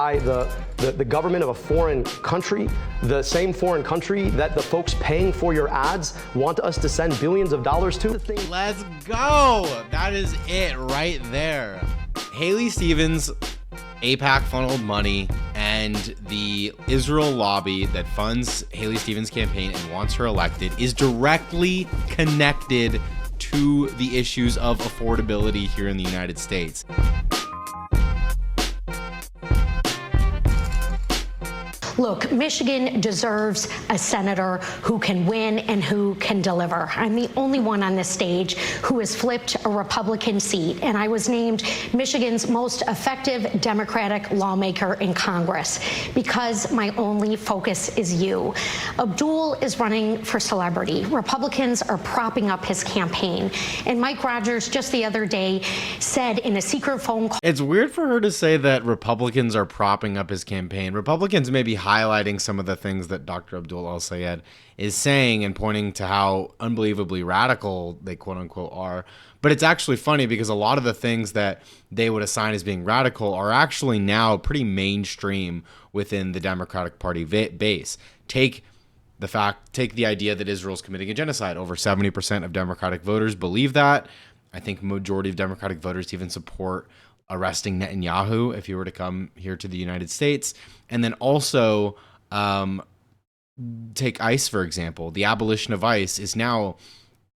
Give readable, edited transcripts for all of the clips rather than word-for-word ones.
By the government of a foreign country, the same foreign country that the folks paying for your ads want us to send billions of dollars to. Let's go. That is it right there. Haley Stevens, AIPAC funneled money, and the Israel lobby that funds Haley Stevens' campaign and wants her elected is directly connected to the issues of affordability here in the United States. Look, Michigan deserves a senator who can win and who can deliver. I'm the only one on this stage who has flipped a Republican seat, and I was named Michigan's most effective Democratic lawmaker in Congress because my only focus is you. Abdul is running for celebrity. Republicans are propping up his campaign. And Mike Rogers just the other day said in a secret phone call. It's weird for her to say that Republicans are propping up his campaign. Republicans may be highlighting some of the things that Dr. Abdul al-Sayed is saying and pointing to how unbelievably radical they quote unquote are. But it's actually funny because a lot of the things that they would assign as being radical are actually now pretty mainstream within the Democratic Party base. Take the idea that Israel's committing a genocide. Over 70% of Democratic voters believe that. I think majority of Democratic voters even support arresting Netanyahu if he were to come here to the United States. And then also take ICE, for example. The abolition of ICE is now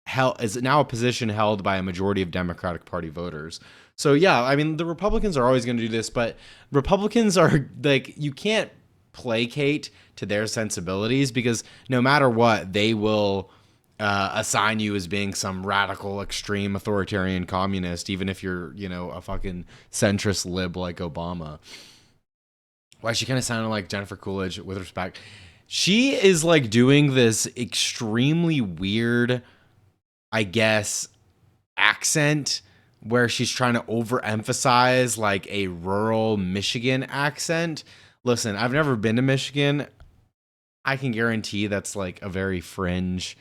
a position held by a majority of Democratic Party voters. So yeah, I mean, the Republicans are always going to do this, but Republicans are like, you can't placate to their sensibilities because no matter what, they will assign you as being some radical, extreme, authoritarian communist, even if you're, a fucking centrist lib like Obama. Why, she kind of sounded like Jennifer Coolidge, with respect. She is like doing this extremely weird, I guess, accent where she's trying to overemphasize like a rural Michigan accent. Listen, I've never been to Michigan. I can guarantee that's like a very fringe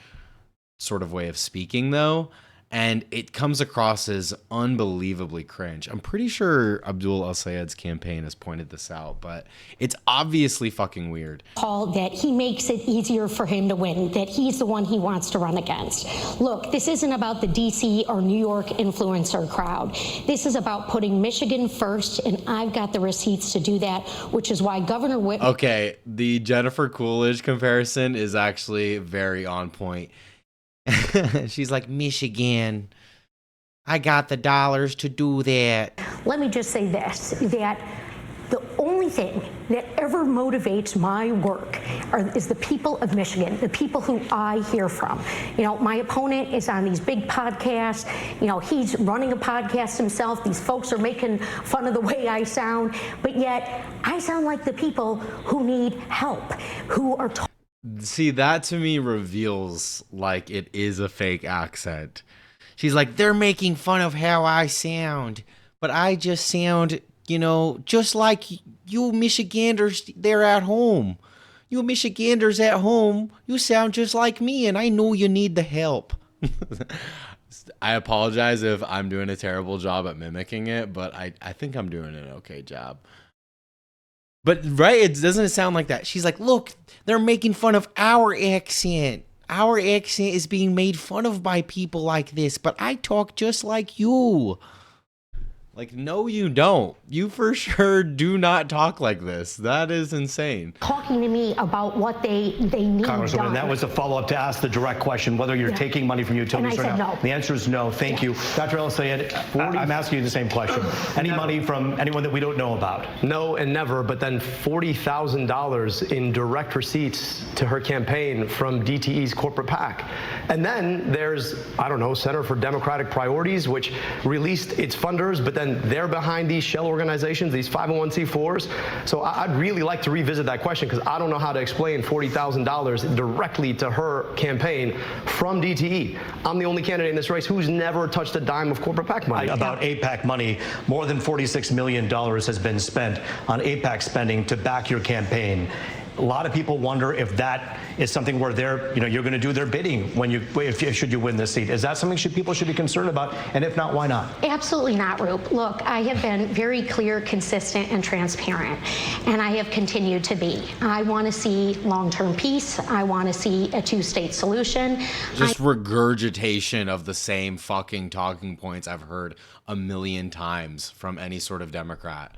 sort of way of speaking, though, and it comes across as unbelievably cringe. I'm pretty sure Abdul al-Sayed's campaign has pointed this out, but it's obviously fucking weird. Paul, that he makes it easier for him to win, that he's the one he wants to run against. Look, this isn't about the DC or New York influencer crowd. This is about putting Michigan first, and I've got the receipts to do that, which is why Governor Whitmer... Okay, the Jennifer Coolidge comparison is actually very on point. She's like, Michigan, I got the dollars to do that. Let me just say this, that the only thing that ever motivates my work is the people of Michigan, the people who I hear from. My opponent is on these big podcasts. He's running a podcast himself. These folks are making fun of the way I sound, but yet I sound like the people who need help, who are See, that to me reveals like it is a fake accent. She's like, they're making fun of how I sound, but I just sound, just like you Michiganders there at home. You Michiganders at home, you sound just like me, and I know you need the help. I apologize if I'm doing a terrible job at mimicking it, but I think I'm doing an okay job. But, right, it doesn't sound like that. She's like, look, they're making fun of our accent. Our accent is being made fun of by people like this, but I talk just like you. Like, no, you don't. You for sure do not talk like this. That is insane. Talking to me about what they need Congresswoman, done. that was a follow-up to ask the direct question, whether you're taking money from utilities or not. No. The answer is no. Thank you. Dr. El-Sayed, I'm asking you the same question. Any money from anyone that we don't know about? No and never, but then $40,000 in direct receipts to her campaign from DTE's corporate PAC. And then there's, Center for Democratic Priorities, which released its funders, but then they're behind these shell organizations, these 501c4s. So I'd really like to revisit that question because I don't know how to explain $40,000 directly to her campaign from DTE. I'm the only candidate in this race who's never touched a dime of corporate PAC money. About AIPAC money, more than $46 million has been spent on AIPAC spending to back your campaign. A lot of people wonder if that is something where you're going to do their bidding should you win this seat. Is that something people should be concerned about? And if not, why not? Absolutely not, Roop. Look, I have been very clear, consistent, and transparent, and I have continued to be. I want to see long-term peace. I want to see a two-state solution. Just regurgitation of the same fucking talking points I've heard a million times from any sort of Democrat.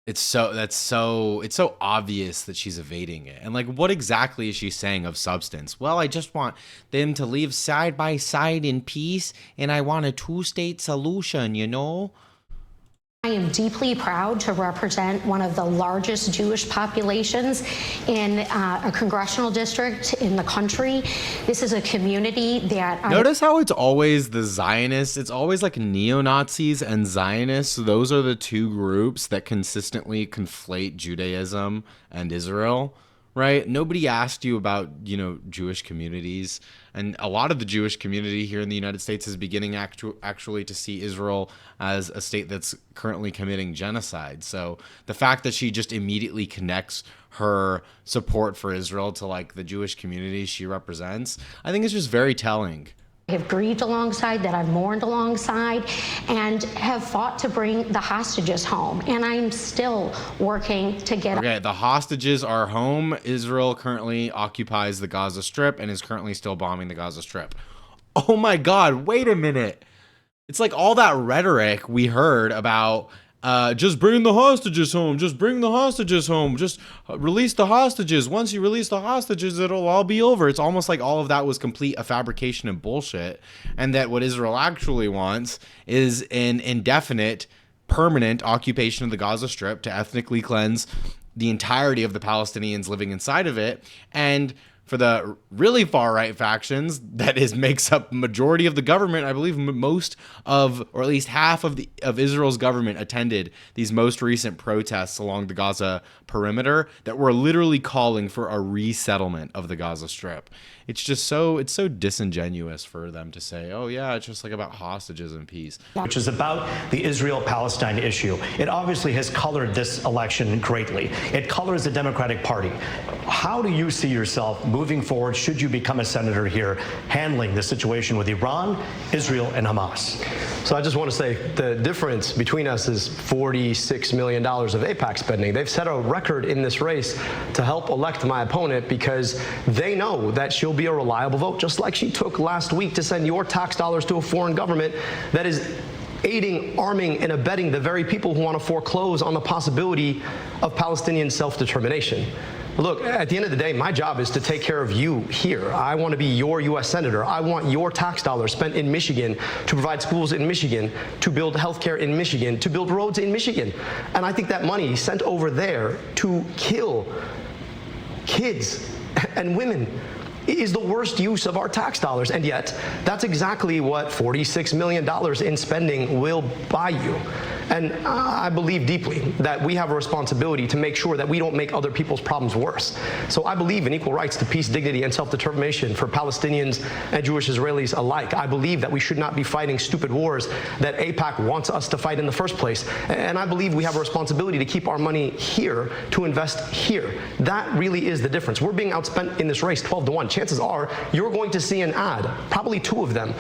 It's so obvious that she's evading it. And like, what exactly is she saying of substance? Well, I just want them to live side by side in peace, and I want a two-state solution, you know? I am deeply proud to represent one of the largest Jewish populations in a congressional district in the country. This is a community that... Notice how it's always the Zionists. It's always like neo-Nazis and Zionists. Those are the two groups that consistently conflate Judaism and Israel, right? Nobody asked you about, Jewish communities. And a lot of the Jewish community here in the United States is beginning actually to see Israel as a state that's currently committing genocide. So the fact that she just immediately connects her support for Israel to like the Jewish community she represents, I think it's just very telling. Have grieved alongside, that I've mourned alongside, and have fought to bring the hostages home. And I'm still working to get... Okay, the hostages are home. Israel currently occupies the Gaza Strip and is currently still bombing the Gaza Strip. Oh my God, wait a minute. It's like all that rhetoric we heard about just bring the hostages home, just bring the hostages home, just release the hostages. Once you release the hostages, it'll all be over. It's almost like all of that was complete a fabrication and bullshit, and that what Israel actually wants is an indefinite, permanent occupation of the Gaza Strip to ethnically cleanse the entirety of the Palestinians living inside of it. And for the really far-right factions, that makes up majority of the government. I believe most of, or at least half of Israel's government attended these most recent protests along the Gaza perimeter that were literally calling for a resettlement of the Gaza Strip. It's so disingenuous for them to say, oh yeah, it's just like about hostages and peace. Which is about the Israel-Palestine issue. It obviously has colored this election greatly. It colors the Democratic Party. How do you see yourself moving forward, should you become a senator here, handling the situation with Iran, Israel, and Hamas? So I just want to say the difference between us is $46 million of AIPAC spending. They've set a record in this race to help elect my opponent because they know that she'll be a reliable vote, just like she took last week to send your tax dollars to a foreign government that is aiding, arming, and abetting the very people who want to foreclose on the possibility of Palestinian self-determination. Look, at the end of the day, my job is to take care of you here. I want to be your U.S. Senator. I want your tax dollars spent in Michigan to provide schools in Michigan, to build health care in Michigan, to build roads in Michigan. And I think that money sent over there to kill kids and women is the worst use of our tax dollars. And yet, that's exactly what $46 million in spending will buy you. And I believe deeply that we have a responsibility to make sure that we don't make other people's problems worse. So I believe in equal rights to peace, dignity, and self-determination for Palestinians and Jewish Israelis alike. I believe that we should not be fighting stupid wars that AIPAC wants us to fight in the first place. And I believe we have a responsibility to keep our money here, to invest here. That really is the difference. We're being outspent in this race 12-1. Chances are you're going to see an ad, probably two of them,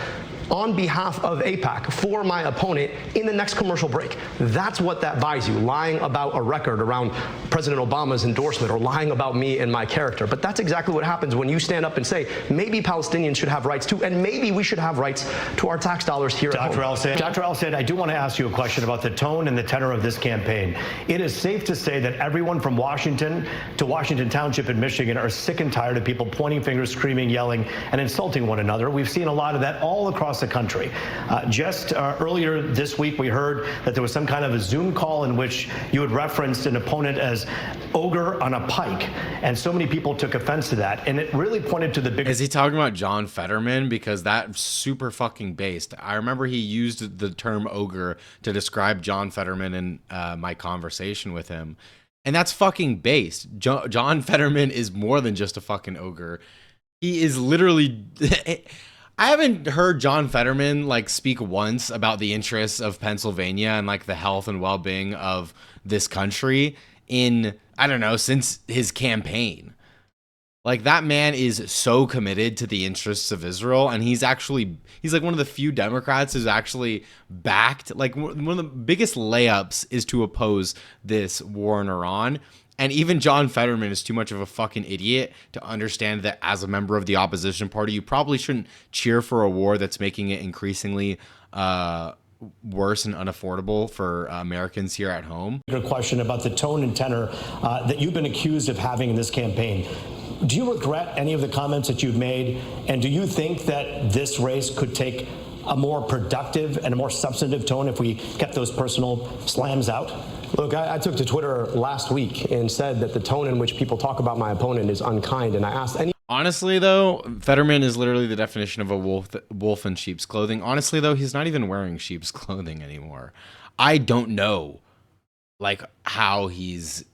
on behalf of AIPAC for my opponent in the next commercial break. That's what that buys you, lying about a record around President Obama's endorsement or lying about me and my character. But that's exactly what happens when you stand up and say, maybe Palestinians should have rights too, and maybe we should have rights to our tax dollars here at home. Dr. El-Sayed, I do want to ask you a question about the tone and the tenor of this campaign. It is safe to say that everyone from Washington to Washington Township in Michigan are sick and tired of people pointing fingers, screaming, yelling, and insulting one another. We've seen a lot of that all across the country. Just earlier this week, we heard that there was some kind of a Zoom call in which you had referenced an opponent as ogre on a pike, and so many people took offense to that, and it really pointed to the big... Is he talking about John Fetterman? Because that's super fucking based. I remember he used the term ogre to describe John Fetterman in my conversation with him, and that's fucking based. John Fetterman is more than just a fucking ogre. He is literally... I haven't heard John Fetterman like speak once about the interests of Pennsylvania and like the health and well-being of this country in, I don't know, since his campaign. Like, that man is so committed to the interests of Israel, and he's like one of the few Democrats who's actually backed, like, one of the biggest layups is to oppose this war in Iran. And even John Fetterman is too much of a fucking idiot to understand that as a member of the opposition party, you probably shouldn't cheer for a war that's making it increasingly worse and unaffordable for Americans here at home. A question about the tone and tenor that you've been accused of having in this campaign. Do you regret any of the comments that you've made? And do you think that this race could take a more productive and a more substantive tone if we kept those personal slams out? Look, I took to Twitter last week and said that the tone in which people talk about my opponent is unkind, and I asked any... Honestly, though, Fetterman is literally the definition of a wolf in sheep's clothing. Honestly, though, he's not even wearing sheep's clothing anymore. I don't know, like, how he's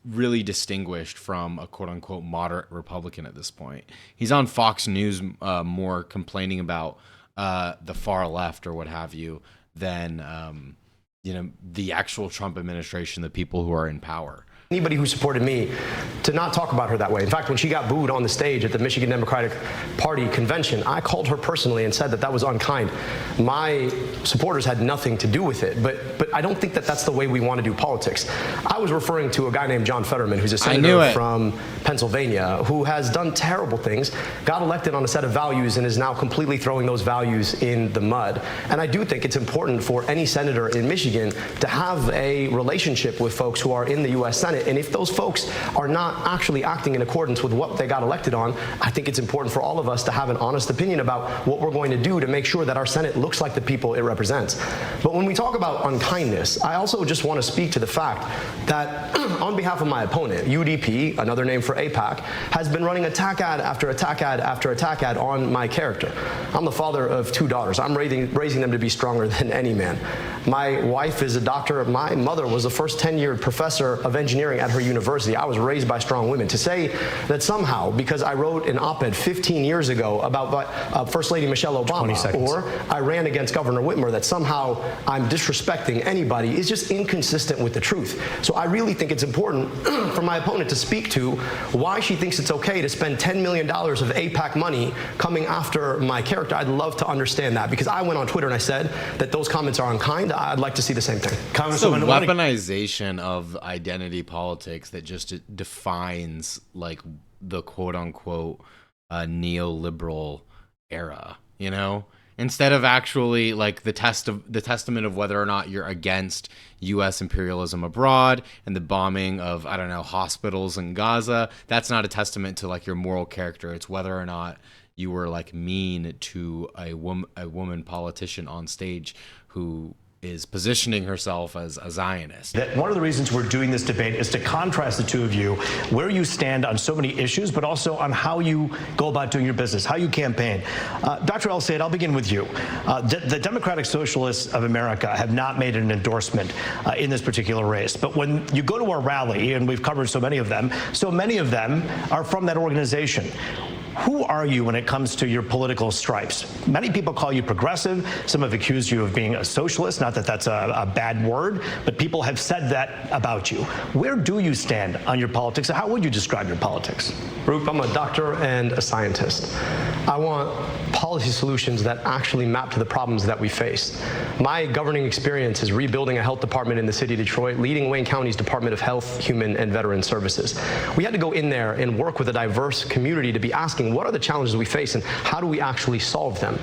really distinguished from a quote-unquote moderate Republican at this point. He's on Fox News more complaining about the far left or what have you than the actual Trump administration, the people who are in power. Anybody who supported me to not talk about her that way. In fact, when she got booed on the stage at the Michigan Democratic Party convention, I called her personally and said that that was unkind. My supporters had nothing to do with it, but I don't think that that's the way we want to do politics. I was referring to a guy named John Fetterman, who's a senator from Pennsylvania, who has done terrible things, got elected on a set of values, and is now completely throwing those values in the mud. And I do think it's important for any senator in Michigan to have a relationship with folks who are in the U.S. Senate. And if those folks are not actually acting in accordance with what they got elected on, I think it's important for all of us to have an honest opinion about what we're going to do to make sure that our Senate looks like the people it represents. But when we talk about unkindness, I also just want to speak to the fact that on behalf of my opponent, UDP, another name for AIPAC, has been running attack ad after attack ad after attack ad on my character. I'm the father of 2 daughters. I'm raising them to be stronger than any man. My wife is a doctor. My mother was the first tenured professor of engineering at her university. I was raised by strong women. To say that somehow, because I wrote an op-ed 15 years ago about First Lady Michelle Obama, or I ran against Governor Whitmer, that somehow I'm disrespecting anybody is just inconsistent with the truth. So I really think it's important for my opponent to speak to why she thinks it's okay to spend $10 million of AIPAC money coming after my character. I'd love to understand that, because I went on Twitter and I said that those comments are unkind. I'd like to see the same thing. It's the weaponization of identity politics that just defines like the quote unquote neoliberal era, you know, instead of actually like the testament of whether or not you're against U.S. imperialism abroad and the bombing of, I don't know, hospitals in Gaza. That's not a testament to like your moral character. It's whether or not you were like mean to a woman politician on stage who is positioning herself as a Zionist. That one of the reasons we're doing this debate is to contrast the two of you, where you stand on so many issues, but also on how you go about doing your business, how you campaign. Dr. El-Sayed, I'll begin with you. The Democratic Socialists of America have not made an endorsement in this particular race, but when you go to our rally, and we've covered so many of them are from that organization. Who are you when it comes to your political stripes? Many people call you progressive. Some have accused you of being a socialist. Not that that's a bad word, but people have said that about you. Where do you stand on your politics? How would you describe your politics? Roop, I'm a doctor and a scientist. I want policy solutions that actually map to the problems that we face. My governing experience is rebuilding a health department in the city of Detroit, leading Wayne County's Department of Health, Human, and Veteran Services. We had to go in there and work with a diverse community to be asking, what are the challenges we face and how do we actually solve them?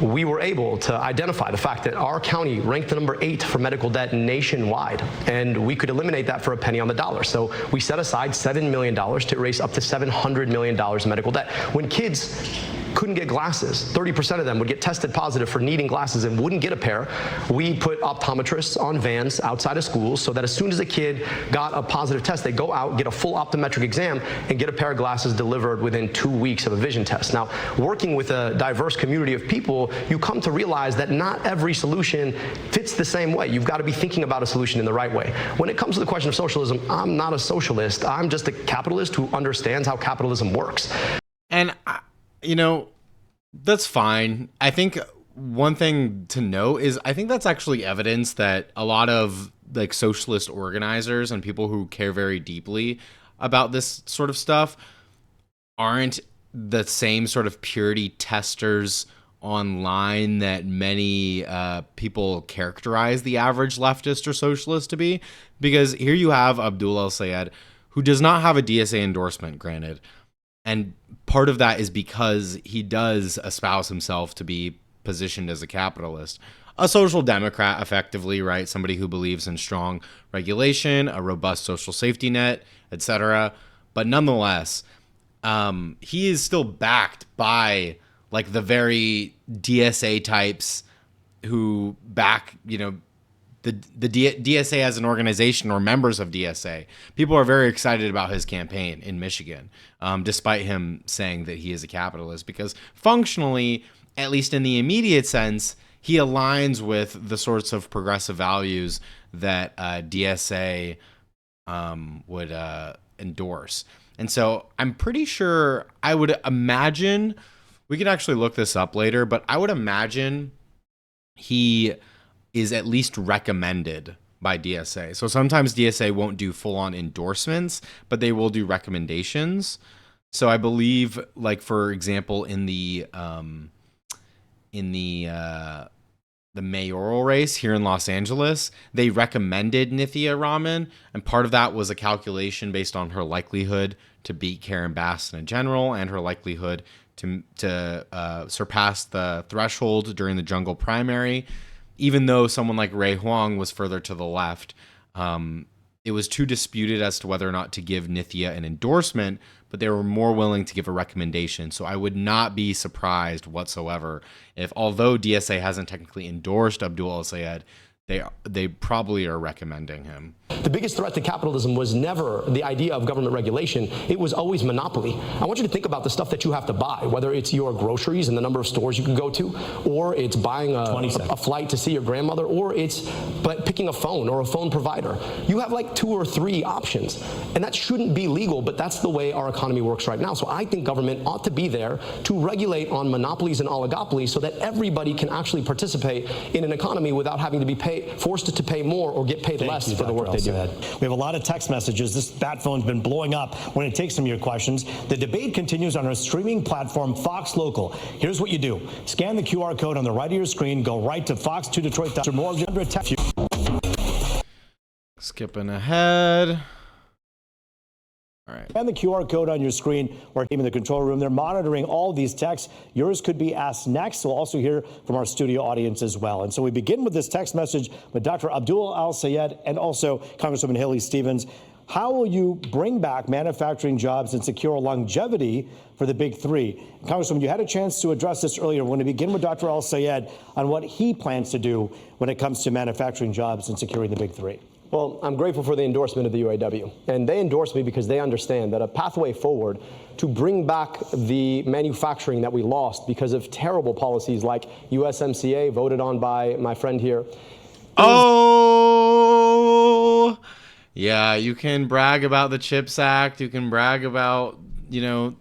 We were able to identify the fact that our county ranked the number 8 for medical debt nationwide, and we could eliminate that for a penny on the dollar. So we set aside $7 million to erase up to $700 million in medical debt. When kids couldn't get glasses, 30% of them would get tested positive for needing glasses and wouldn't get a pair. We put optometrists on vans outside of schools so that as soon as a kid got a positive test, they'd go out, get a full optometric exam, and get a pair of glasses delivered within 2 weeks of a vision test. Now, working with a diverse community of people, you come to realize that not every solution fits the same way. You've got to be thinking about a solution in the right way. When it comes to the question of socialism, I'm not a socialist. I'm just a capitalist who understands how capitalism works. And you know, That's fine. I think one thing to note is I think that's actually evidence that a lot of like socialist organizers and people who care very deeply about this sort of stuff aren't the same sort of purity testers online that many people characterize the average leftist or socialist to be. Because here you have Abdul El-Sayed, who does not have a DSA endorsement, granted. And part of that is because he does espouse himself to be positioned as a capitalist, a social democrat, effectively, right? Somebody who believes in strong regulation, a robust social safety net, etc. But nonetheless, he is still backed by like the very DSA types who back, the DSA as an organization or members of DSA. People are very excited about his campaign in Michigan, despite him saying that he is a capitalist, because functionally, at least in the immediate sense, he aligns with the sorts of progressive values that DSA would endorse. And so I'm pretty sure, I would imagine, we could actually look this up later, but I would imagine he is at least recommended by DSA. So sometimes DSA won't do full-on endorsements, but they will do recommendations. So I believe, like, for example, in the mayoral race here in Los Angeles, they recommended Nithya Raman, and part of that was a calculation based on her likelihood to beat Karen Bass in a general and her likelihood to surpass the threshold during the jungle primary. Even though someone like Ray Huang was further to the left, it was too disputed as to whether or not to give Nithya an endorsement, but they were more willing to give a recommendation. So I would not be surprised whatsoever if, although DSA hasn't technically endorsed Abdul El-Sayed, they probably are recommending him. The biggest threat to capitalism was never the idea of government regulation. It was always monopoly. I want you to think about the stuff that you have to buy, whether it's your groceries and the number of stores you can go to, or it's buying a flight to see your grandmother, or it's picking a phone or a phone provider. You have like 2 or 3 options, and that shouldn't be legal, but that's the way our economy works right now. So I think government ought to be there to regulate on monopolies and oligopolies so that everybody can actually participate in an economy without having to be forced to pay more or get paid less for the work they do. We have a lot of text messages. This bat phone's been blowing up when it takes some of your questions. The debate continues on our streaming platform, Fox Local. Here's what you do. Scan the QR code on the right of your screen. Go right to Fox 2 Detroit. More under attack. Skipping ahead. All right. And the QR code on your screen, or team in the control room. They're monitoring all these texts. Yours could be asked next. We'll also hear from our studio audience as well. And so we begin with this text message with Dr. Abdul El-Sayed and also Congresswoman Haley Stevens. How will you bring back manufacturing jobs and secure longevity for the big 3? Congresswoman, you had a chance to address this earlier. We're going to begin with Dr. El-Sayed on what he plans to do when it comes to manufacturing jobs and securing the big 3. Well, I'm grateful for the endorsement of the UAW. And they endorse me because they understand that a pathway forward to bring back the manufacturing that we lost because of terrible policies like USMCA, voted on by my friend here. Oh, yeah, you can brag about the CHIPS Act. You can brag about, the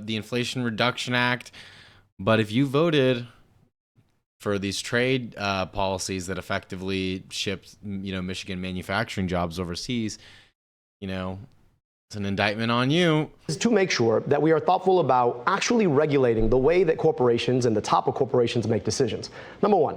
Inflation Reduction Act. But if you voted for these trade policies that effectively shipped, Michigan manufacturing jobs overseas, it's an indictment on you. Is to make sure that we are thoughtful about actually regulating the way that corporations and the top of corporations make decisions. Number one,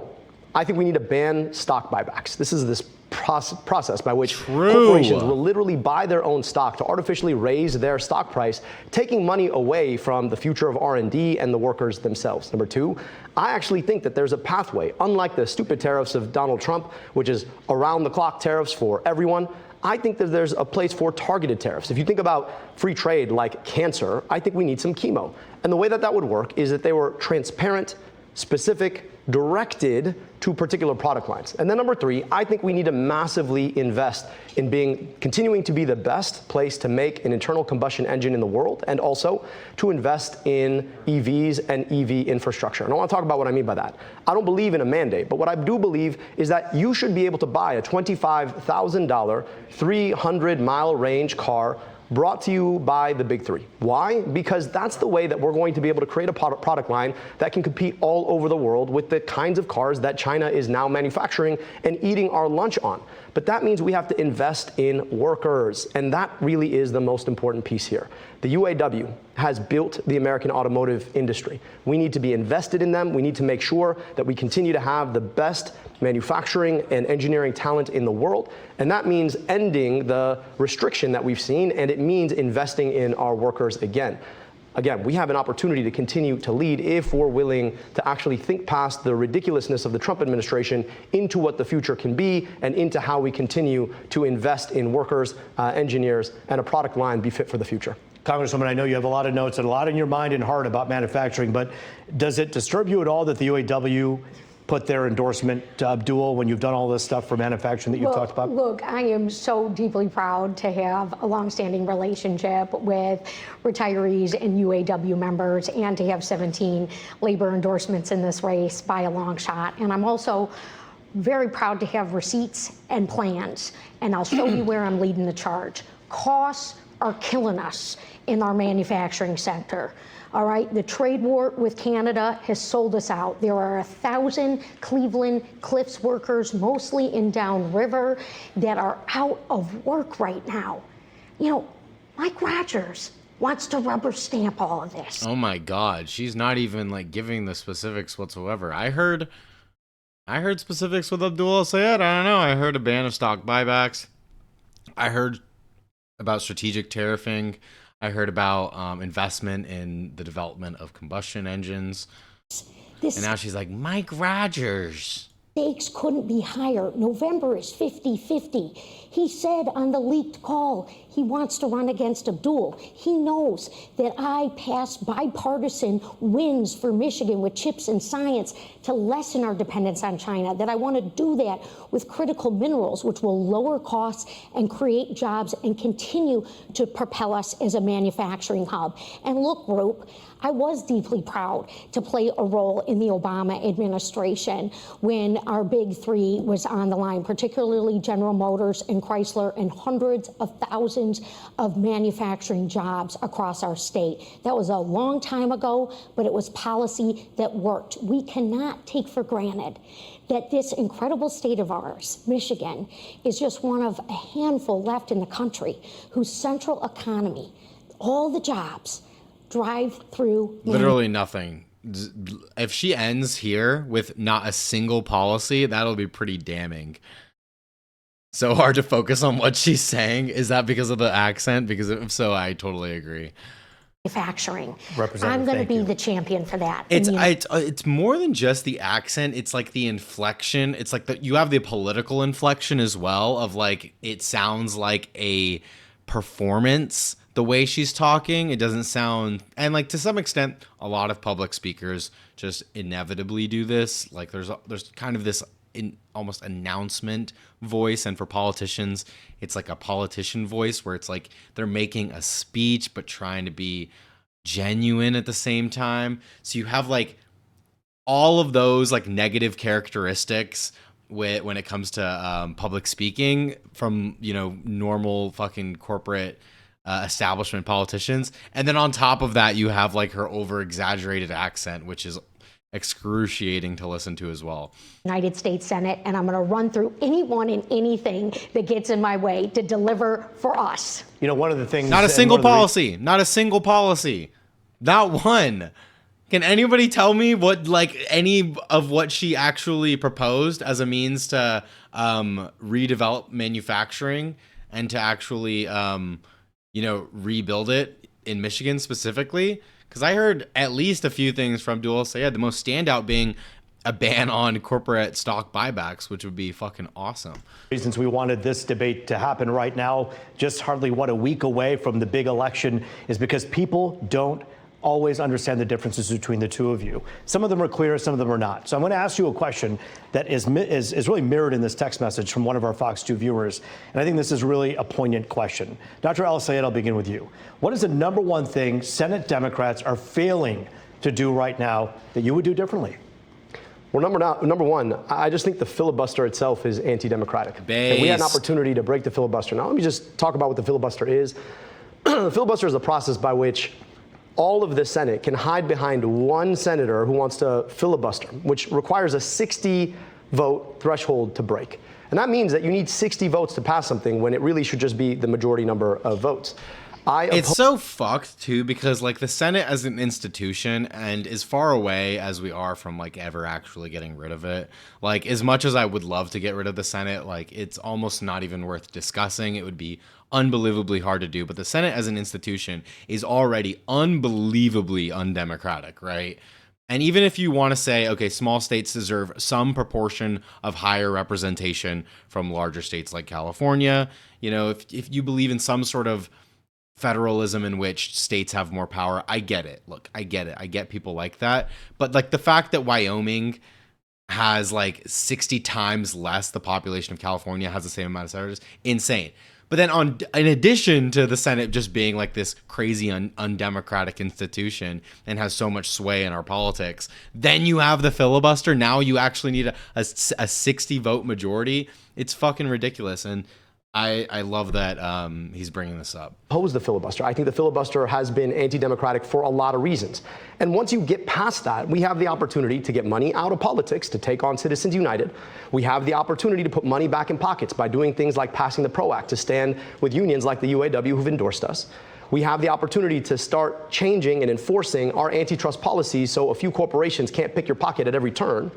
I think we need to ban stock buybacks. This is this process by which corporations will literally buy their own stock to artificially raise their stock price, taking money away from the future of R&D and the workers themselves. Number two, I actually think that there's a pathway, unlike the stupid tariffs of Donald Trump, which is around-the-clock tariffs for everyone. I think that there's a place for targeted tariffs. If you think about free trade like cancer, I think we need some chemo. And the way that would work is that they were transparent, specific, directed to particular product lines. And then number three, I think we need to massively invest in continuing to be the best place to make an internal combustion engine in the world, and also to invest in EVs and EV infrastructure. And I want to talk about what I mean by that. I don't believe in a mandate, but what I do believe is that you should be able to buy a $25,000, 300-mile range car brought to you by the big three. Why? Because that's the way that we're going to be able to create a product line that can compete all over the world with the kinds of cars that China is now manufacturing and eating our lunch on. But that means we have to invest in workers, and that really is the most important piece here. The UAW has built the American automotive industry. We need to be invested in them. We need to make sure that we continue to have the best manufacturing and engineering talent in the world. And that means ending the restriction that we've seen, and it means investing in our workers again. Again, we have an opportunity to continue to lead if we're willing to actually think past the ridiculousness of the Trump administration into what the future can be and into how we continue to invest in workers, engineers, and a product line be fit for the future. Congresswoman, I know you have a lot of notes and a lot in your mind and heart about manufacturing, but does it disturb you at all that the UAW put their endorsement to Abdul when you've done all this stuff for manufacturing that you've talked about? Look, I am so deeply proud to have a longstanding relationship with retirees and UAW members and to have 17 labor endorsements in this race by a long shot. And I'm also very proud to have receipts and plans. And I'll show you where I'm leading the charge. Costs are killing us in our manufacturing sector. All right, the trade war with Canada has sold us out. There are 1,000 Cleveland Cliffs workers, mostly in downriver, that are out of work right now. You know, Mike Rogers wants to rubber stamp all of this. Oh my God, she's not even like giving the specifics whatsoever. I heard specifics with Abdul Sayed. I don't know. I heard a ban of stock buybacks. I heard about strategic tariffing. I heard about investment in the development of combustion engines. And now she's like, Mike Rogers. Stakes couldn't be higher. November is 50-50. He said on the leaked call he wants to run against Abdul. He knows that I passed bipartisan wins for Michigan with chips and science to lessen our dependence on China, that I want to do that with critical minerals, which will lower costs and create jobs and continue to propel us as a manufacturing hub. And look, Group, I was deeply proud to play a role in the Obama administration when our big three was on the line, particularly General Motors and Chrysler, and hundreds of thousands of manufacturing jobs across our state. That was a long time ago, but it was policy that worked. We cannot take for granted that this incredible state of ours, Michigan, is just one of a handful left in the country whose central economy, all the jobs, drive through literally nothing. If she ends here with not a single policy, that'll be pretty damning. So hard to focus on what she's saying. Is that because of the accent? Because if so, I totally agree. Manufacturing. I'm going to be the champion for that. It's more than just the accent. It's like the inflection. It's like you have the political inflection as well of like, it sounds like a performance. The way she's talking, it doesn't sound, and like to some extent, a lot of public speakers just inevitably do this. Like there's kind of this almost announcement voice, and for politicians, it's like a politician voice where it's like they're making a speech but trying to be genuine at the same time. So you have like all of those like negative characteristics when it comes to public speaking from, you know, normal fucking corporate establishment politicians. And then on top of that, you have like her over exaggerated accent, which is excruciating to listen to as well. United States Senate, and I'm going to run through anyone and anything that gets in my way to deliver for us. You know, one of the things... Not a single policy. Not a single policy. Not one. Can anybody tell me what, like, any of what she actually proposed as a means to redevelop manufacturing and to actually... you know, rebuild it in Michigan specifically? Because I heard at least a few things from Abdul Sayed, the most standout being a ban on corporate stock buybacks, which would be fucking awesome. Reasons we wanted this debate to happen right now, just hardly, a week away from the big election, is because people don't always understand the differences between the two of you. Some of them are clear, some of them are not. So I'm going to ask you a question that is really mirrored in this text message from one of our Fox 2 viewers. And I think this is really a poignant question. Dr. Al-Sayed, I'll begin with you. What is the number one thing Senate Democrats are failing to do right now that you would do differently? Well, number one, I just think the filibuster itself is anti-democratic. And we had an opportunity to break the filibuster. Now, let me just talk about what the filibuster is. The filibuster is a process by which all of the Senate can hide behind one senator who wants to filibuster, which requires a 60-vote threshold to break. And that means that you need 60 votes to pass something when it really should just be the majority number of votes. It's so fucked too, because like the Senate as an institution, and as far away as we are from like ever actually getting rid of it, like as much as I would love to get rid of the Senate, like it's almost not even worth discussing. It would be unbelievably hard to do. But the Senate as an institution is already unbelievably undemocratic, right? And even if you want to say, okay, small states deserve some proportion of higher representation from larger states like California, you know, if you believe in some sort of federalism in which states have more power, I get it. Look, I get it. I get people like that. But like the fact that Wyoming has like 60 times less the population of California, has the same amount of senators, insane. But then in addition to the Senate just being like this crazy undemocratic institution and has so much sway in our politics, then you have the filibuster. Now you actually need a 60 vote majority. It's fucking ridiculous. And I love that he's bringing this up. Oppose the filibuster. I think the filibuster has been anti-democratic for a lot of reasons. And once you get past that, we have the opportunity to get money out of politics to take on Citizens United. We have the opportunity to put money back in pockets by doing things like passing the PRO Act to stand with unions like the UAW who've endorsed us. We have the opportunity to start changing and enforcing our antitrust policies so a few corporations can't pick your pocket at every turn.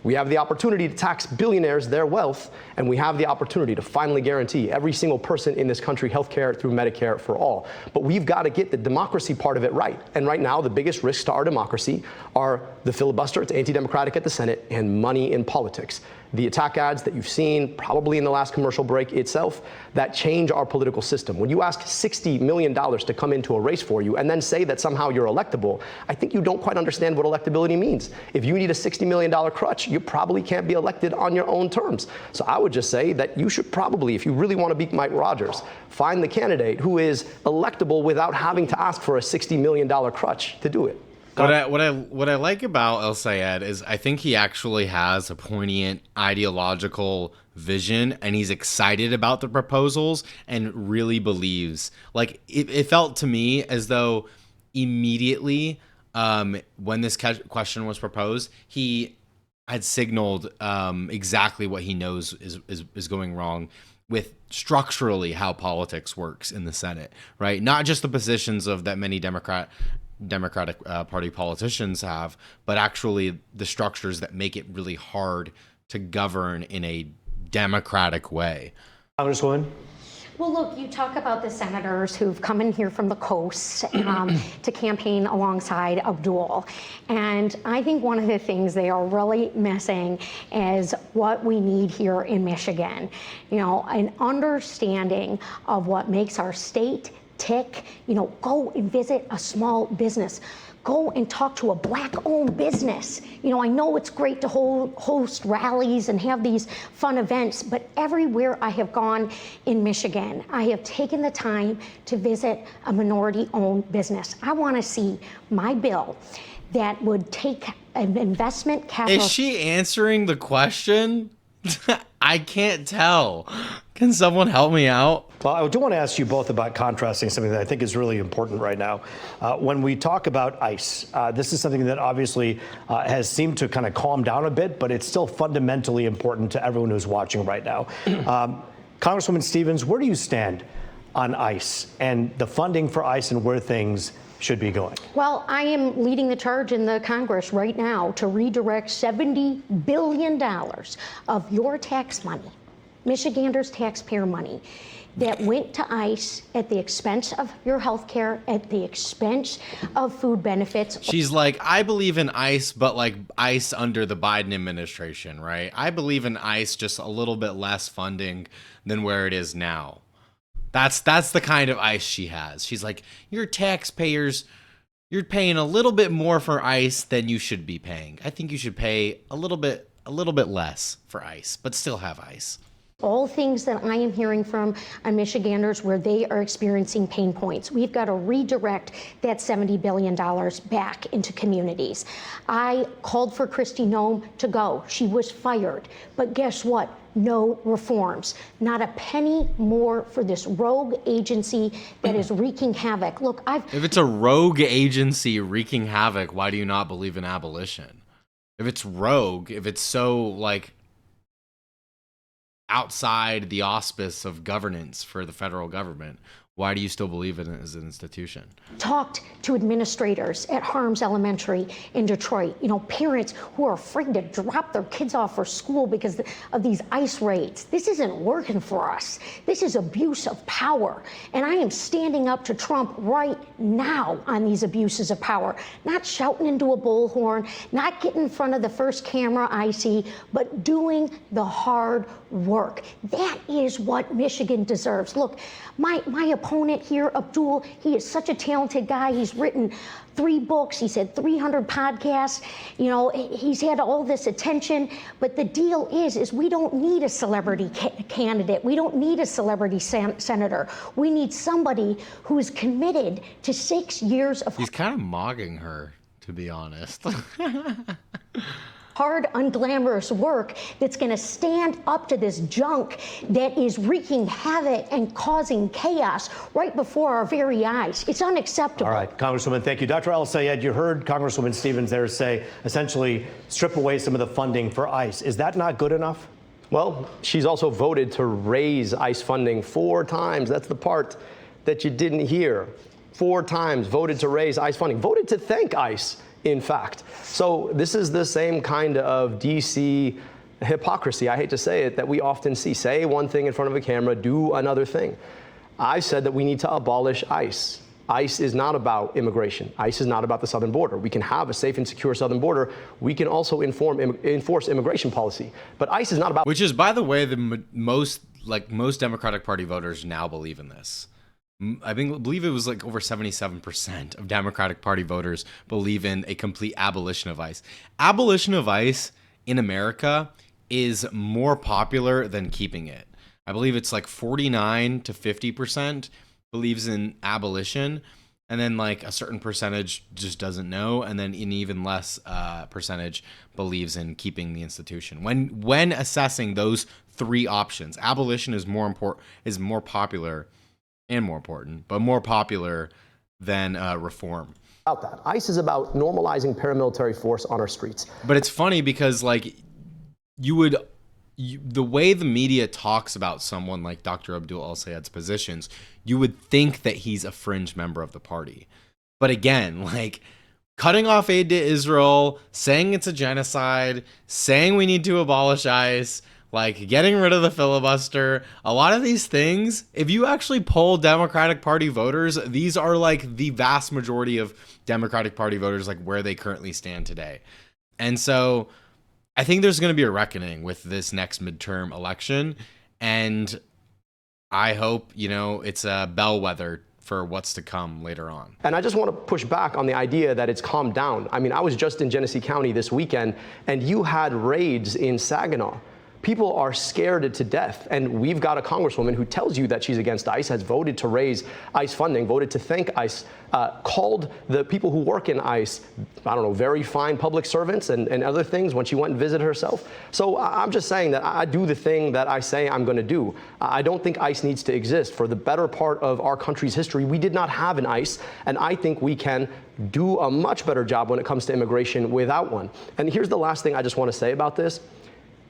We have the opportunity to tax billionaires their wealth, and we have the opportunity to finally guarantee every single person in this country health care through Medicare for all. But we've got to get the democracy part of it right. And right now, the biggest risks to our democracy are the filibuster, it's anti-democratic at the Senate, and money in politics. The attack ads that you've seen, probably in the last commercial break itself, that change our political system. When you ask $60 million to come into a race for you and then say that somehow you're electable, I think you don't quite understand what electability means. If you need a $60 million crutch, you probably can't be elected on your own terms. So I would just say that you should probably, if you really want to beat Mike Rogers, find the candidate who is electable without having to ask for a $60 million crutch to do it. What I like about El Sayed is I think he actually has a poignant ideological vision, and he's excited about the proposals and really believes. Like it felt to me as though immediately when this question was proposed, he had signaled exactly what he knows is going wrong with structurally how politics works in the Senate, right? Not just the positions of that many Democratic Party politicians have, but actually the structures that make it really hard to govern in a democratic way. Congresswoman? Well, look, you talk about the senators who've come in here from the coast to campaign alongside Abdul. And I think one of the things they are really missing is what we need here in Michigan. You know, an understanding of what makes our state tick. You know, go and visit a small business. Go and talk to a Black-owned business. You know, I know it's great to host rallies and have these fun events, but everywhere I have gone in Michigan, I have taken the time to visit a minority-owned business. I want to see my bill that would take an investment capital. Is she answering the question? I can't tell. Can someone help me out? Well, I do want to ask you both about contrasting something that I think is really important right now. When we talk about ICE, this is something that obviously has seemed to kind of calm down a bit, but it's still fundamentally important to everyone who's watching right now. Congresswoman Stevens, where do you stand on ICE and the funding for ICE and where things should be going? Well, I am leading the charge in the Congress right now to redirect $70 billion of your tax money, Michiganders' taxpayer money, that went to ICE at the expense of your health care, at the expense of food benefits. She's like, I believe in ICE, but like ICE under the Biden administration, right? I believe in ICE, just a little bit less funding than where it is now. That's the kind of ICE she has. She's like, your taxpayers, you're paying a little bit more for ICE than you should be paying. I think you should pay a little bit less for ICE, but still have ICE. All things that I am hearing from Michiganders where they are experiencing pain points. We've got to redirect that $70 billion back into communities. I called for Kristi Noem to go. She was fired. But guess what? No reforms. Not a penny more for this rogue agency that is wreaking havoc. Look, If it's a rogue agency wreaking havoc, why do you not believe in abolition? If it's rogue, if it's so, like, outside the auspice of governance for the federal government, why do you still believe in it as an institution? Talked to administrators at Harms Elementary in Detroit, parents who are afraid to drop their kids off for school because of these ICE raids. This isn't working for us. This is abuse of power. And I am standing up to Trump right now on these abuses of power, not shouting into a bullhorn, not getting in front of the first camera I see, but doing the hard work. That is what Michigan deserves. Look, my opponent here, Abdul, he is such a talented guy. He's written 3 books. He's had 300 podcasts. He's had all this attention. But the deal is we don't need a celebrity candidate. We don't need a celebrity senator. We need somebody who is committed to 6 years of... He's kind of mocking her, to be honest. hard, unglamorous work that's going to stand up to this junk that is wreaking havoc and causing chaos right before our very eyes. It's unacceptable. All right, Congresswoman, thank you. Dr. El-Sayed, you heard Congresswoman Stevens there say, essentially, strip away some of the funding for ICE. Is that not good enough? Well, she's also voted to raise ICE funding 4 times. That's the part that you didn't hear. 4 times voted to raise ICE funding, voted to thank ICE, in fact. So this is the same kind of DC hypocrisy, I hate to say it, that we often see. Say one thing in front of a camera, do another thing. I said that we need to abolish ICE. ICE is not about immigration. ICE is not about the southern border. We can have a safe and secure southern border. We can also enforce immigration policy. But ICE is not about... Which is, by the way, the most Democratic Party voters now believe in this. I believe it was like over 77% of Democratic Party voters believe in a complete abolition of ICE. Abolition of ICE in America is more popular than keeping it. I believe it's like 49 to 50% believes in abolition, and then like a certain percentage just doesn't know, and then an even less percentage believes in keeping the institution. When assessing those 3 options, abolition is more popular and more important, but more popular than reform. About that. ICE is about normalizing paramilitary force on our streets. But it's funny because like the way the media talks about someone like Dr. Abdul El-Sayed's positions, you would think that he's a fringe member of the party. But again, like cutting off aid to Israel, saying it's a genocide, saying we need to abolish ICE, like getting rid of the filibuster, a lot of these things, if you actually poll Democratic Party voters, these are like the vast majority of Democratic Party voters, like where they currently stand today. And so I think there's going to be a reckoning with this next midterm election. And I hope, it's a bellwether for what's to come later on. And I just want to push back on the idea that it's calmed down. I mean, I was just in Genesee County this weekend, and you had raids in Saginaw. People are scared to death, and we've got a congresswoman who tells you that she's against ICE, has voted to raise ICE funding, voted to thank ICE, called the people who work in ICE, very fine public servants and other things when she went and visited herself. So I'm just saying that I do the thing that I say I'm going to do. I don't think ICE needs to exist. For the better part of our country's history, we did not have an ICE, and I think we can do a much better job when it comes to immigration without one. And here's the last thing I just want to say about this.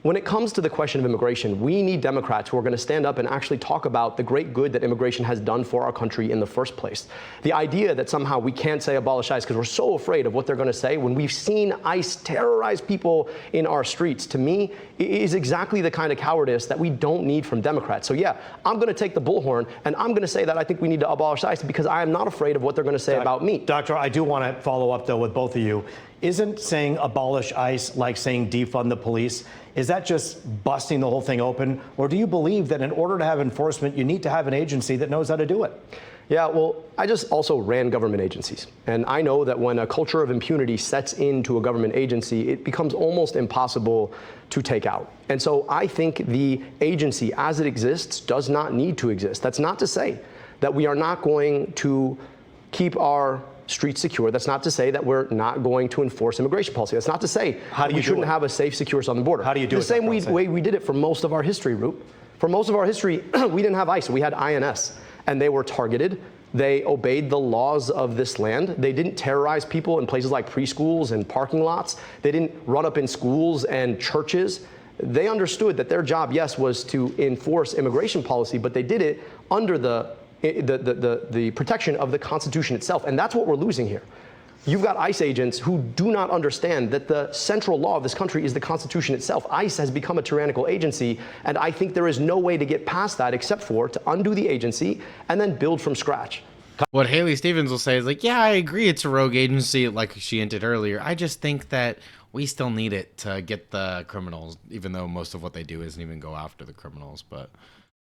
When it comes to the question of immigration, we need Democrats who are going to stand up and actually talk about the great good that immigration has done for our country in the first place. The idea that somehow we can't say abolish ICE because we're so afraid of what they're going to say when we've seen ICE terrorize people in our streets, to me, is exactly the kind of cowardice that we don't need from Democrats. So yeah, I'm going to take the bullhorn, and I'm going to say that I think we need to abolish ICE because I am not afraid of what they're going to say about me. Doctor, I do want to follow up, though, with both of you. Isn't saying abolish ICE like saying defund the police? Is that just busting the whole thing open? Or do you believe that in order to have enforcement, you need to have an agency that knows how to do it? Yeah, well, I just also ran government agencies. And I know that when a culture of impunity sets into a government agency, it becomes almost impossible to take out. And so I think the agency as it exists does not need to exist. That's not to say that we are not going to keep our streets secure. That's not to say that we're not going to enforce immigration policy. That's not to say we shouldn't have a safe, secure southern border. How do you do it? The same way we did it for most of our history, Roop. For most of our history, we didn't have ICE. We had INS. And they were targeted. They obeyed the laws of this land. They didn't terrorize people in places like preschools and parking lots. They didn't run up in schools and churches. They understood that their job, yes, was to enforce immigration policy, but they did it under the protection of the Constitution itself. And that's what we're losing here. You've got ICE agents who do not understand that the central law of this country is the Constitution itself. ICE has become a tyrannical agency, and I think there is no way to get past that except for to undo the agency and then build from scratch. What Haley Stevens will say is like, yeah, I agree it's a rogue agency, like she hinted earlier. I just think that we still need it to get the criminals, even though most of what they do isn't even go after the criminals. But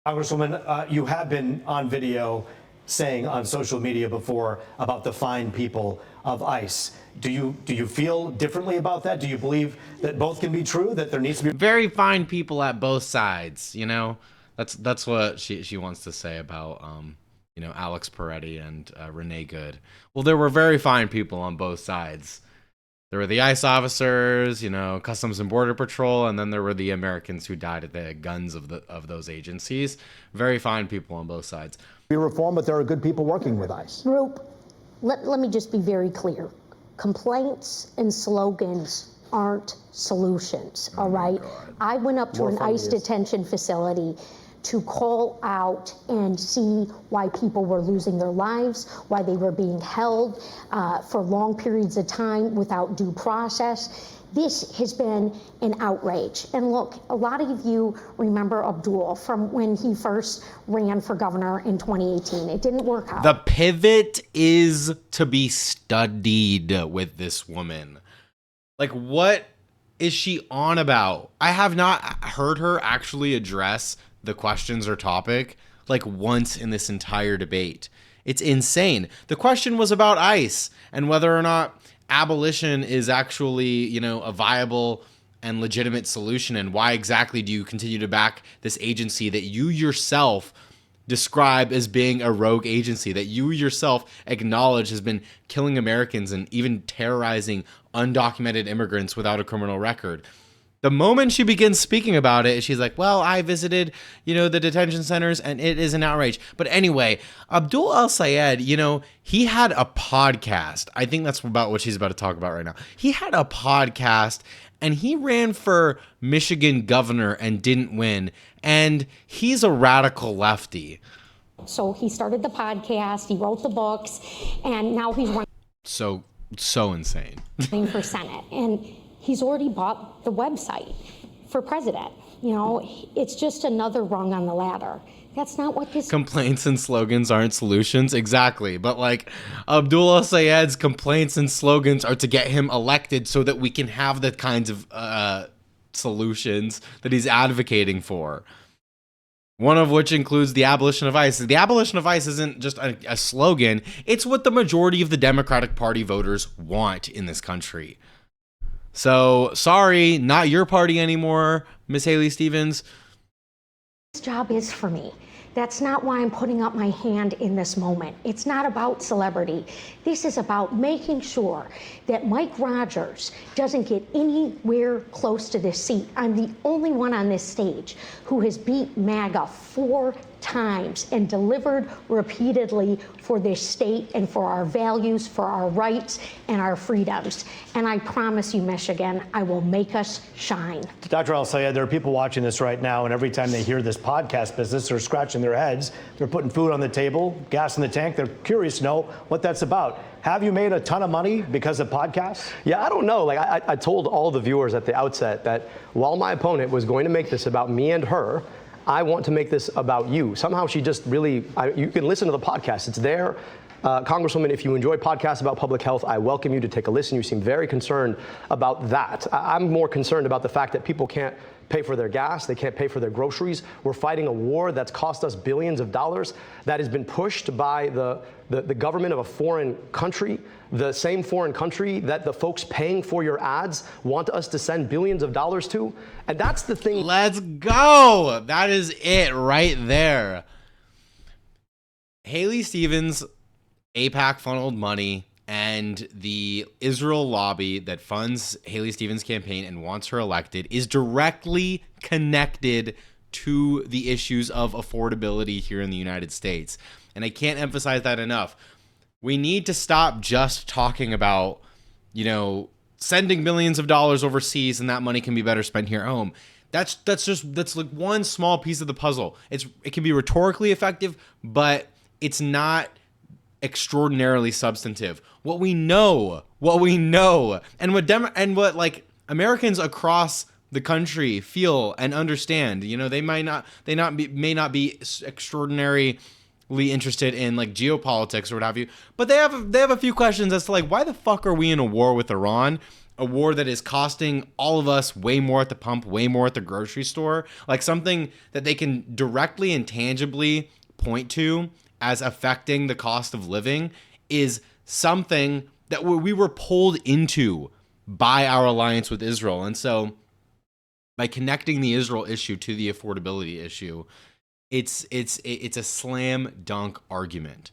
Congresswoman, you have been on video saying on social media before about the fine people of ICE. Do you feel differently about that? Do you believe that both can be true, that there needs to be very fine people at both sides, you know? That's what she wants to say about Alex Peretti and Renee Good. Well, there were very fine people on both sides. There were the ICE officers, Customs and Border Patrol, and then there were the Americans who died at the guns of those agencies. Very fine people on both sides. Be reformed, but there are good people working with ICE. Roop, let me just be very clear. Complaints and slogans aren't solutions, all right? I went up to an ICE detention facility to call out and see why people were losing their lives, why they were being held for long periods of time without due process. This has been an outrage. And look, a lot of you remember Abdul from when he first ran for governor in 2018. It didn't work out. The pivot is to be studied with this woman. Like, what is she on about? I have not heard her actually address the questions or topic like once in this entire debate. It's insane. The question was about ICE and whether or not abolition is actually, a viable and legitimate solution, and why exactly do you continue to back this agency that you yourself describe as being a rogue agency, that you yourself acknowledge has been killing Americans and even terrorizing undocumented immigrants without a criminal record. The moment she begins speaking about it, she's like, well, I visited, the detention centers, and it is an outrage. But anyway, Abdul El-Sayed, he had a podcast. I think that's about what she's about to talk about right now. He had a podcast, and he ran for Michigan governor and didn't win. And he's a radical lefty. So he started the podcast, he wrote the books, and now he's running So insane. for Senate. And he's already bought the website for president. It's just another rung on the ladder. That's not what this... Complaints and slogans aren't solutions. Exactly. But Abdul El-Sayed's complaints and slogans are to get him elected so that we can have the kinds of solutions that he's advocating for. One of which includes the abolition of ICE. The abolition of ICE isn't just a slogan. It's what the majority of the Democratic Party voters want in this country. So, sorry, not your party anymore, Miss Haley Stevens. This job is for me. That's not why I'm putting up my hand in this moment. It's not about celebrity. This is about making sure that Mike Rogers doesn't get anywhere close to this seat. I'm the only one on this stage who has beat MAGA 4 times and delivered repeatedly for this state and for our values, for our rights and our freedoms. And I promise you, Michigan, I will make us shine. Dr. El-Sayed, there are people watching this right now, and every time they hear this podcast business, they're scratching their heads. They're putting food on the table, gas in the tank. They're curious to know what that's about. Have you made a ton of money because of podcasts? Yeah, I don't know. I told all the viewers at the outset that while my opponent was going to make this about me and her, I want to make this about you. Somehow she just really, you can listen to the podcast. It's there. Congresswoman, if you enjoy podcasts about public health, I welcome you to take a listen. You seem very concerned about that. I'm more concerned about the fact that people can't pay for their gas. They can't pay for their groceries. We're fighting a war that's cost us billions of dollars that has been pushed by the government of a foreign country, the same foreign country that the folks paying for your ads want us to send billions of dollars to. And that's the thing. Let's go. That is it right there. Haley Stevens, AIPAC funneled money, and the Israel lobby that funds Haley Stevens' campaign and wants her elected is directly connected to the issues of affordability here in the United States. And I can't emphasize that enough. We need to stop just talking about, sending millions of dollars overseas and that money can be better spent here at home. That's like one small piece of the puzzle. It can be rhetorically effective, but it's not extraordinarily substantive. What we know, and what like Americans across the country feel and understand. They may not be extraordinarily interested in like geopolitics or what have you, but they have a few questions as to like, why the fuck are we in a war with Iran? A war that is costing all of us way more at the pump, way more at the grocery store. Like something that they can directly and tangibly point to as affecting the cost of living is something that we were pulled into by our alliance with Israel. And so by connecting the Israel issue to the affordability issue, it's a slam dunk argument.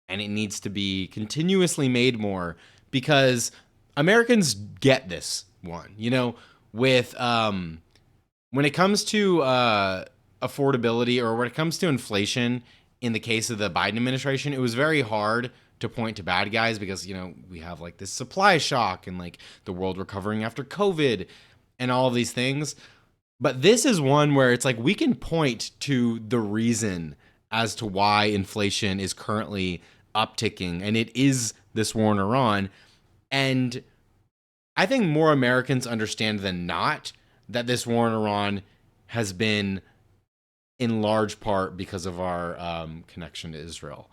And it needs to be continuously made more because Americans get this one, with when it comes to affordability or when it comes to inflation. In the case of the Biden administration, it was very hard to point to bad guys because, we have like this supply shock and like the world recovering after COVID and all of these things. But this is one where it's like we can point to the reason as to why inflation is currently upticking, and it is this war in Iran. And I think more Americans understand than not that this war in Iran has been in large part because of our connection to Israel.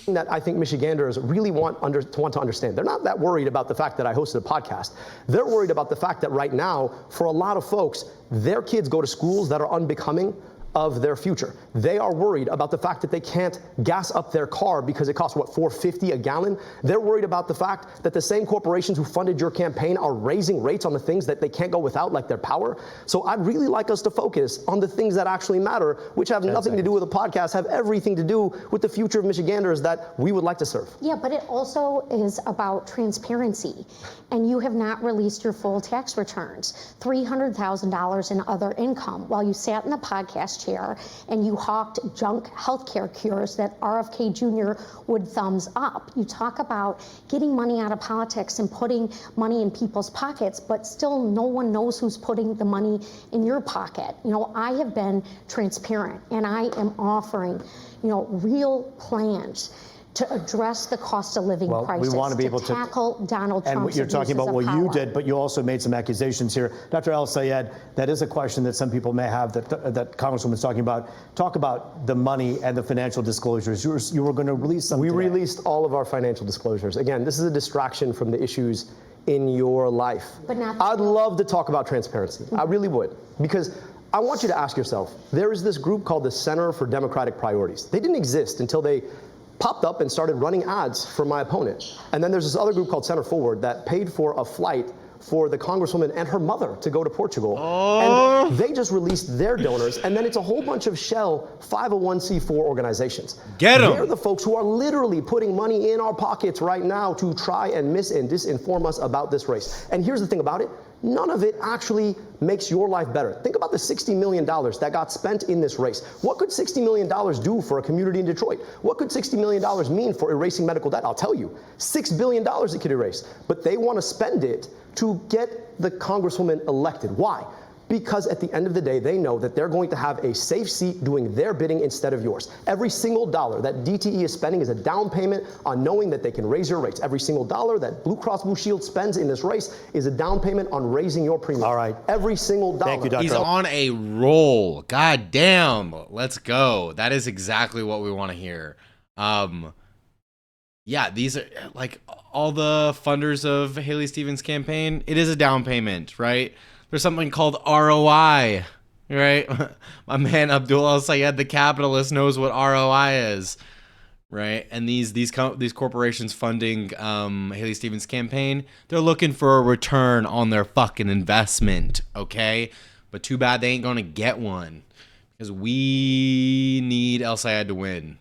That I think Michiganders really want to understand. They're not that worried about the fact that I hosted a podcast. They're worried about the fact that right now, for a lot of folks, their kids go to schools that are unbecoming of their future. They are worried about the fact that they can't gas up their car because it costs, $4.50 a gallon? They're worried about the fact that the same corporations who funded your campaign are raising rates on the things that they can't go without, like their power. So I'd really like us to focus on the things that actually matter, which have nothing to do with the podcast, have everything to do with the future of Michiganders that we would like to serve. Yeah, but it also is about transparency. And you have not released your full tax returns. $300,000 in other income while you sat in the podcast chair and you hawked junk healthcare cures that RFK Jr. would thumbs up. You talk about getting money out of politics and putting money in people's pockets, but still no one knows who's putting the money in your pocket. I have been transparent and I am offering, real plans to address the cost of living crisis, we want to be able to tackle Donald Trump's and you're talking about what you did, but you also made some accusations here. Dr. El-Sayed, that is a question that some people may have that Congresswoman's talking about. Talk about the money and the financial disclosures. You were going to release some today. Released all of our financial disclosures. Again, this is a distraction from the issues in your life. But not I'd love to talk about transparency. I really would. Because I want you to ask yourself, there is this group called the Center for Democratic Priorities. They didn't exist until they popped up and started running ads for my opponent. And then there's this other group called Center Forward that paid for a flight for the Congresswoman and her mother to go to Portugal. And they just released their donors, and then it's a whole bunch of shell 501c4 organizations. Get 'em. They're the folks who are literally putting money in our pockets right now to try and mis and disinform us about this race. And here's the thing about it. None of it actually makes your life better. Think about the $60 million that got spent in this race. What could $60 million do for a community in Detroit? What could $60 million mean for erasing medical debt? I'll tell you, $6 billion it could erase. But they want to spend it to get the Congresswoman elected. Why? Because at the end of the day, they know that they're going to have a safe seat doing their bidding instead of yours. Every single dollar that DTE is spending is a down payment on knowing that they can raise your rates. Every single dollar that Blue Cross Blue Shield spends in this race is a down payment on raising your premium. All right. Every single dollar. Thank you, Dr. He's on a roll. God damn. Let's go. That is exactly what we want to hear. Yeah, these are like all the funders of Haley Stevens' campaign. It is a down payment, right? There's something called ROI, right? My man Abdul El-Sayed, the capitalist, knows what ROI is, right? And these corporations funding Haley Stevens' campaign, they're looking for a return on their fucking investment, okay? But too bad they ain't gonna get one, because we need El-Sayed to win.